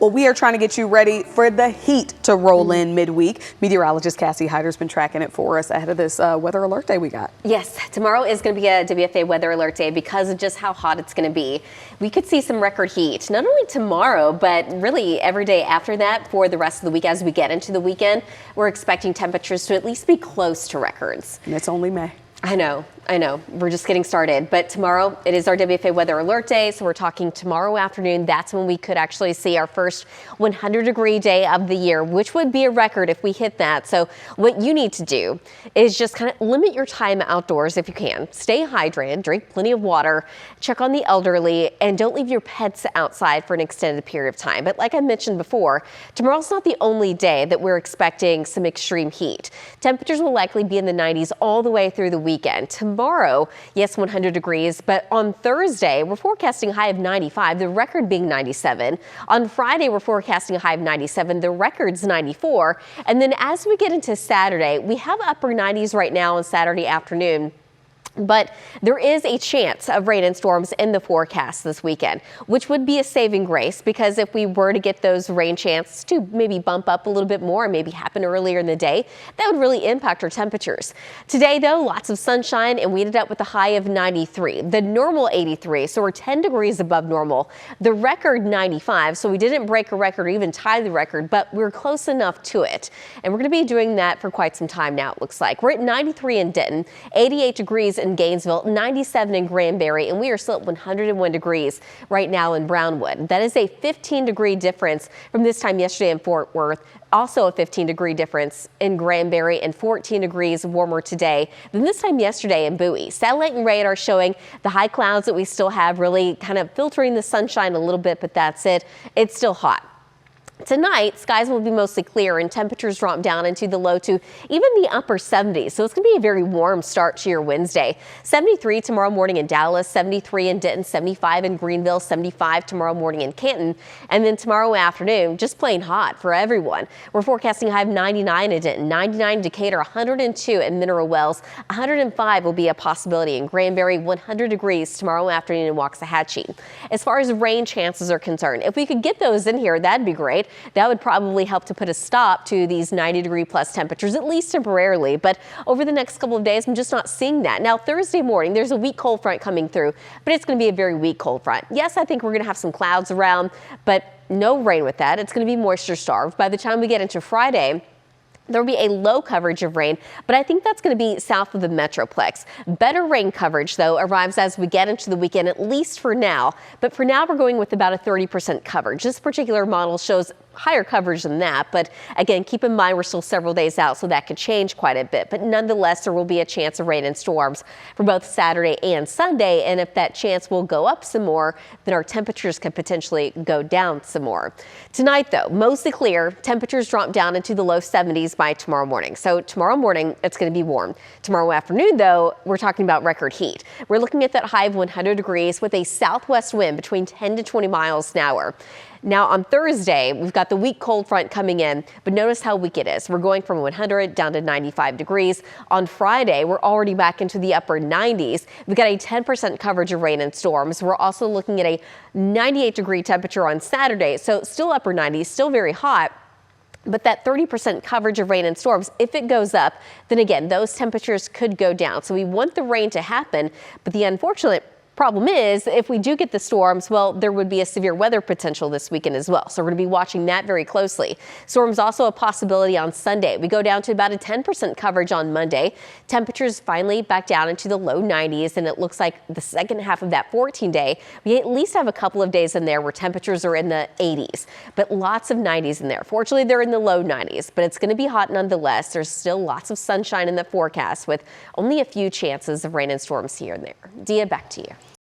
Well, we are trying to get you ready for the heat to roll in midweek. Meteorologist Cassie Heiter has been tracking it for us ahead of this weather alert day we got. Yes, tomorrow is going to be a WFA weather alert day because of just how hot it's going to be. We could see some record heat, not only tomorrow, but really every day after that for the rest of the week. As we get into the weekend, we're expecting temperatures to at least be close to records. And it's only May. I know. We're just getting started. But tomorrow, it is our WFA weather alert day. So we're talking tomorrow afternoon. That's when we could actually see our first 100-degree day of the year, which would be a record if we hit that. So what you need to do is just kind of limit your time outdoors if you can. Stay hydrated, drink plenty of water, check on the elderly, and don't leave your pets outside for an extended period of time. But like I mentioned before, tomorrow's not the only day that we're expecting some extreme heat. Temperatures will likely be in the 90s all the way through the weekend. Tomorrow, yes, 100 degrees, but on Thursday, we're forecasting a high of 95, the record being 97. On Friday, we're forecasting a high of 97, the record's 94. And then as we get into Saturday, we have upper 90s right now on Saturday afternoon. But there is a chance of rain and storms in the forecast this weekend, which would be a saving grace, because if we were to get those rain chances to maybe bump up a little bit more and maybe happen earlier in the day, that would really impact our temperatures. Today, though, lots of sunshine, and we ended up with a high of 93, the normal 83, so we're 10 degrees above normal. The record 95, so we didn't break a record or even tie the record, but we're close enough to it. And we're going to be doing that for quite some time now, it looks like. We're at 93 in Denton, 88 degrees in Gainesville, 97 in Granbury, and we are still at 101 degrees right now in Brownwood. That is a 15-degree difference from this time yesterday in Fort Worth. Also a 15-degree difference in Granbury and 14 degrees warmer today than this time yesterday in Bowie. Satellite and radar showing the high clouds that we still have really kind of filtering the sunshine a little bit, but that's it. It's still hot. Tonight, skies will be mostly clear and temperatures drop down into the low to even the upper 70s. So it's going to be a very warm start to your Wednesday. 73 tomorrow morning in Dallas, 73 in Denton, 75 in Greenville, 75 tomorrow morning in Canton. And then tomorrow afternoon, just plain hot for everyone. We're forecasting a high of 99 in Denton, 99 in Decatur, 102 in Mineral Wells, 105 will be a possibility in Granbury, 100 degrees tomorrow afternoon in Waxahachie. As far as rain chances are concerned, if we could get those in here, that'd be great. That would probably help to put a stop to these 90-degree plus temperatures, at least temporarily. But over the next couple of days, I'm just not seeing that. Now, Thursday morning, there's a weak cold front coming through, but it's going to be a very weak cold front. Yes, I think we're going to have some clouds around, but no rain with that. It's going to be moisture starved. By the time we get into Friday, there will be a low coverage of rain, but I think that's going to be south of the Metroplex. Better rain coverage, though, arrives as we get into the weekend, at least for now. But for now, we're going with about a 30% coverage. This particular model shows higher coverage than that. But again, keep in mind we're still several days out, so that could change quite a bit. But nonetheless, there will be a chance of rain and storms for both Saturday and Sunday. And if that chance will go up some more, then our temperatures could potentially go down some more. Tonight, though, mostly clear. Temperatures drop down into the low 70s by tomorrow morning. So tomorrow morning, it's going to be warm. Tomorrow afternoon, though, we're talking about record heat. We're looking at that high of 100 degrees with a southwest wind between 10 to 20 miles an hour. Now on Thursday, we've got the weak cold front coming in, but notice how weak it is. We're going from 100 down to 95 degrees. On Friday, we're already back into the upper 90s. We've got a 10% coverage of rain and storms. We're also looking at a 98-degree temperature on Saturday, so still upper 90s, still very hot. But that 30% coverage of rain and storms, if it goes up, then again, those temperatures could go down. So we want the rain to happen, but the unfortunate problem is, if we do get the storms, well, there would be a severe weather potential this weekend as well. So we're going to be watching that very closely. Storms also a possibility on Sunday. We go down to about a 10% coverage on Monday. Temperatures finally back down into the low 90s, and it looks like the second half of that 14-day, we at least have a couple of days in there where temperatures are in the 80s, but lots of 90s in there. Fortunately, they're in the low 90s, but it's going to be hot nonetheless. There's still lots of sunshine in the forecast with only a few chances of rain and storms here and there. Dia, back to you.